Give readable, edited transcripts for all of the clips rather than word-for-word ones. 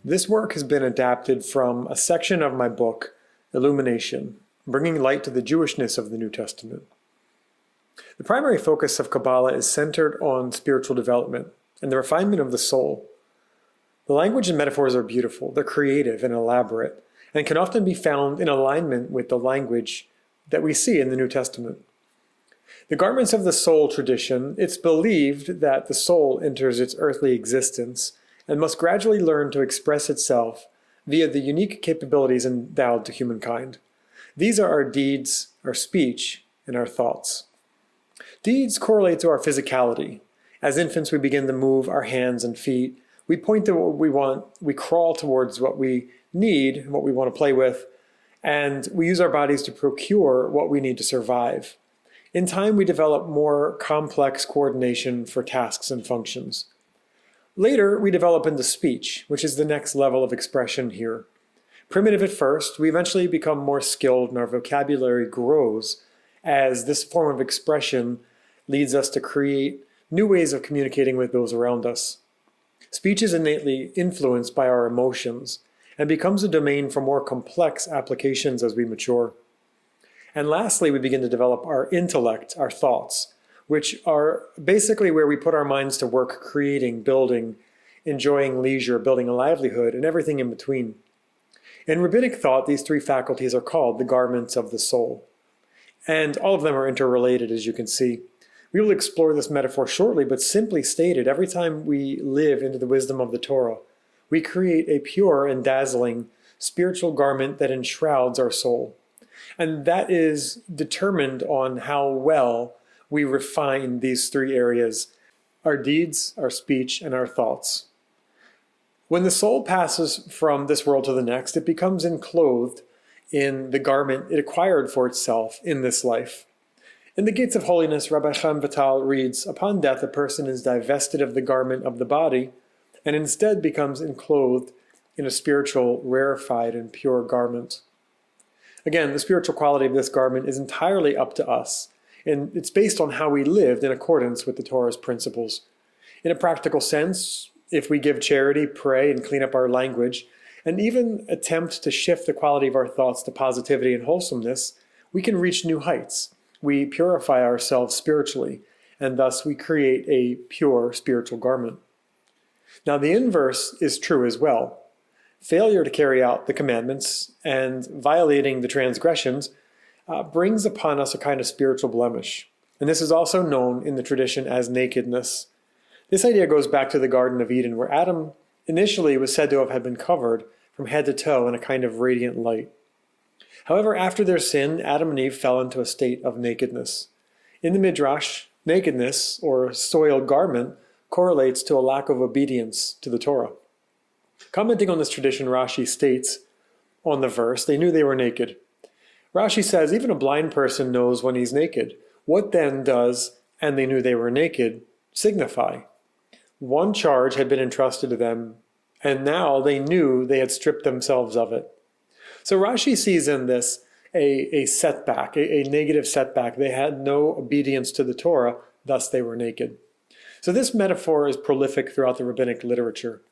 This work has been adapted from a section of my book, Illumination, Bringing Light to the Jewishness of the New Testament. The primary focus of Kabbalah is centered on spiritual development and the refinement of the soul. The language and metaphors are beautiful, they're creative and elaborate, and can often be found in alignment with the language that we see in the New Testament. The garments of the soul tradition, it's believed that the soul enters its earthly existence and must gradually learn to express itself via the unique capabilities endowed to humankind. These are our deeds, our speech, and our thoughts. Deeds correlate to our physicality. As infants, we begin to move our hands and feet. We point to what we want, we crawl towards what we need, what we want to play with, and we use our bodies to procure what we need to survive. In time, we develop more complex coordination for tasks and functions. Later, we develop into speech, which is the next level of expression here. Primitive at first, we eventually become more skilled and our vocabulary grows as this form of expression leads us to create new ways of communicating with those around us. Speech is innately influenced by our emotions and becomes a domain for more complex applications as we mature. And lastly, we begin to develop our intellect, our thoughts, which are basically where we put our minds to work creating, building, enjoying leisure, building a livelihood, and everything in between. In Rabbinic thought, these three faculties are called the garments of the soul. And all of them are interrelated, as you can see. We will explore this metaphor shortly, but simply stated, every time we live into the wisdom of the Torah, we create a pure and dazzling spiritual garment that enshrouds our soul. And that is determined on how well we refine these three areas: our deeds, our speech, and our thoughts. When the soul passes from this world to the next, it becomes enclothed in the garment it acquired for itself in this life. In the Gates of Holiness, Rabbi Chaim Vital reads, "Upon death, a person is divested of the garment of the body and instead becomes enclothed in a spiritual, rarefied, and pure garment." Again, the spiritual quality of this garment is entirely up to us, and it's based on how we lived in accordance with the Torah's principles. In a practical sense, if we give charity, pray, and clean up our language, and even attempt to shift the quality of our thoughts to positivity and wholesomeness, we can reach new heights. We purify ourselves spiritually, and thus we create a pure spiritual garment. Now, the inverse is true as well. Failure to carry out the commandments and violating the transgressions brings upon us a kind of spiritual blemish. And this is also known in the tradition as nakedness. This idea goes back to the Garden of Eden, where Adam initially was said to have had been covered from head to toe in a kind of radiant light. However, after their sin, Adam and Eve fell into a state of nakedness. In the Midrash, nakedness, or soiled garment, correlates to a lack of obedience to the Torah. Commenting on this tradition, Rashi states on the verse, "They knew they were naked." Rashi says, even a blind person knows when he's naked. What then does "and they knew they were naked" signify? One charge had been entrusted to them, and now they knew they had stripped themselves of it. So Rashi sees in this a setback, a negative setback. They had no obedience to the Torah, thus they were naked. So this metaphor is prolific throughout the rabbinic literature.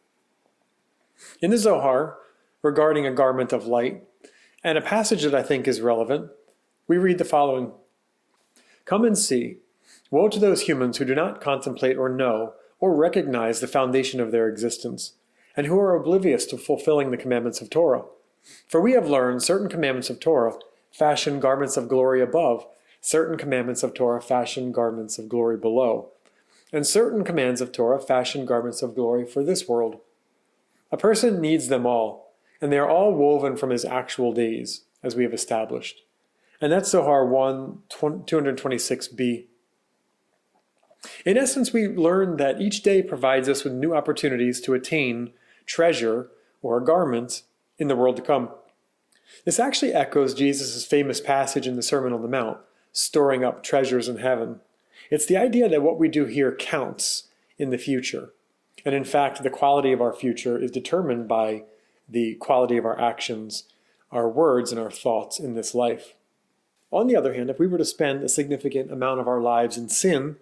In the Zohar, regarding a garment of light, and a passage that I think is relevant, we read the following: "Come and see. Woe to those humans who do not contemplate or know or recognize the foundation of their existence, and who are oblivious to fulfilling the commandments of Torah. For we have learned certain commandments of Torah fashion garments of glory above, certain commandments of Torah fashion garments of glory below, and certain commands of Torah fashion garments of glory for this world. A person needs them all, and they are all woven from his actual days, as we have established." And that's Zohar 1, 226b. In essence, we learn that each day provides us with new opportunities to attain treasure or a garment in the world to come. This actually echoes Jesus' famous passage in the Sermon on the Mount, storing up treasures in heaven. It's the idea that what we do here counts in the future. And in fact, the quality of our future is determined by the quality of our actions, our words, and our thoughts in this life. On the other hand, if we were to spend a significant amount of our lives in sin,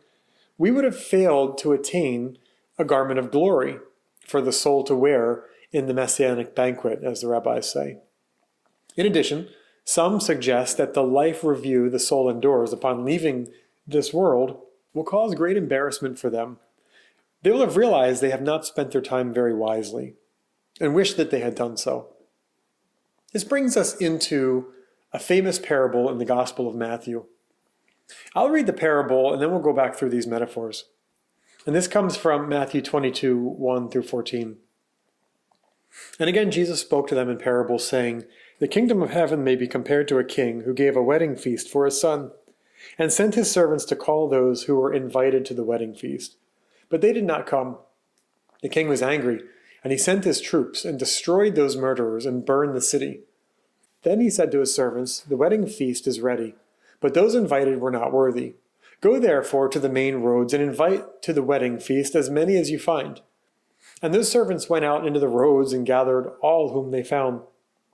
we would have failed to attain a garment of glory for the soul to wear in the Messianic banquet, as the rabbis say. In addition, some suggest that the life review the soul endures upon leaving this world will cause great embarrassment for them. They will have realized they have not spent their time very wisely and wish that they had done so. This brings us into a famous parable in the Gospel of Matthew. I'll read the parable and then we'll go back through these metaphors. And this comes from Matthew 22, 1 through 14. And again, Jesus spoke to them in parables, saying, "The kingdom of heaven may be compared to a king who gave a wedding feast for his son, and sent his servants to call those who were invited to the wedding feast. But they did not come. The king was angry, and he sent his troops and destroyed those murderers and burned the city. Then he said to his servants, 'The wedding feast is ready, but those invited were not worthy. Go therefore to the main roads and invite to the wedding feast as many as you find.' And those servants went out into the roads and gathered all whom they found,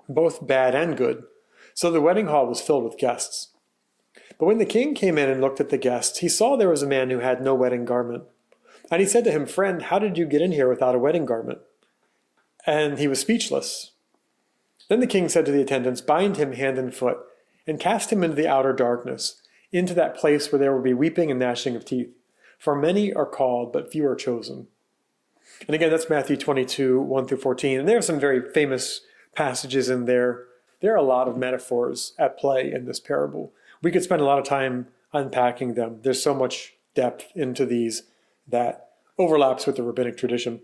both bad and good. So the wedding hall was filled with guests. But when the king came in and looked at the guests, he saw there was a man who had no wedding garment. And he said to him, 'Friend, how did you get in here without a wedding garment?' And he was speechless. Then the king said to the attendants, 'Bind him hand and foot, and cast him into the outer darkness, into that place where there will be weeping and gnashing of teeth. For many are called, but few are chosen.'" And again, that's Matthew 22, 1 through 14. And there are some very famous passages in there. There are a lot of metaphors at play in this parable. We could spend a lot of time unpacking them. There's so much depth into these that overlaps with the rabbinic tradition.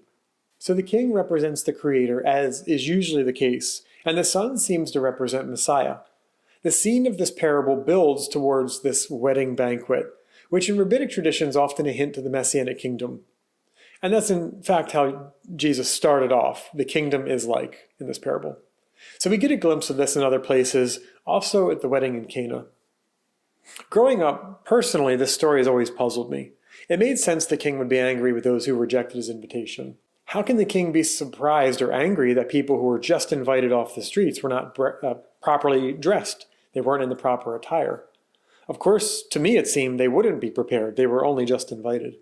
So the king represents the creator, as is usually the case, and the son seems to represent Messiah. The scene of this parable builds towards this wedding banquet, which in rabbinic tradition is often a hint to the Messianic kingdom. And that's in fact how Jesus started off. The kingdom is like in this parable. So we get a glimpse of this in other places, also at the wedding in Cana. Growing up, personally, this story has always puzzled me. It made sense the king would be angry with those who rejected his invitation. How can the king be surprised or angry that people who were just invited off the streets were not properly dressed? They weren't in the proper attire. Of course, to me it seemed they wouldn't be prepared. They were only just invited.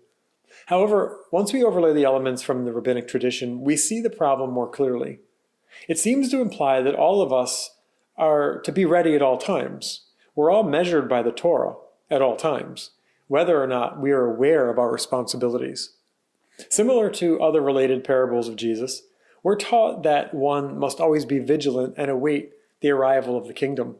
However, once we overlay the elements from the rabbinic tradition, we see the problem more clearly. It seems to imply that all of us are to be ready at all times. We're all measured by the Torah at all times, whether or not we are aware of our responsibilities. Similar to other related parables of Jesus, we're taught that one must always be vigilant and await the arrival of the kingdom.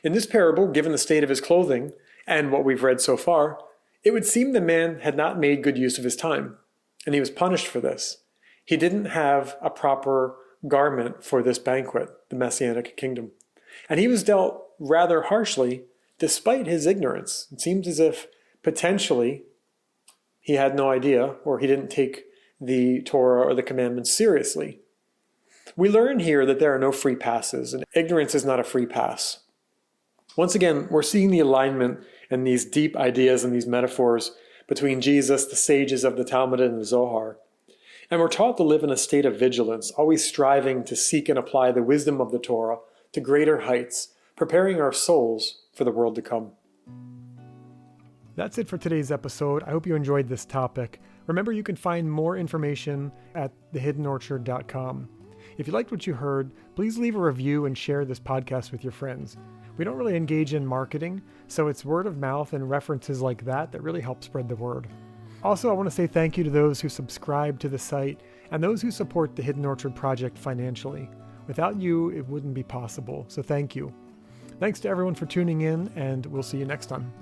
In this parable, given the state of his clothing and what we've read so far, it would seem the man had not made good use of his time, and he was punished for this. He didn't have a proper garment for this banquet, the Messianic kingdom, and he was dealt rather harshly despite his ignorance. It seems as if potentially he had no idea, or he didn't take the Torah or the commandments seriously. We learn here that there are no free passes, and ignorance is not a free pass. Once again, we're seeing the alignment and these deep ideas and these metaphors between Jesus, the sages of the Talmud, and the Zohar. And we're taught to live in a state of vigilance, always striving to seek and apply the wisdom of the Torah to greater heights, preparing our souls for the world to come. That's it for today's episode. I hope you enjoyed this topic. Remember, you can find more information at thehiddenorchard.com. If you liked what you heard, please leave a review and share this podcast with your friends. We don't really engage in marketing, so it's word of mouth and references like that really help spread the word. Also, I want to say thank you to those who subscribe to the site and those who support the Hidden Orchard Project financially. Without you, it wouldn't be possible, so thank you. Thanks to everyone for tuning in, and we'll see you next time.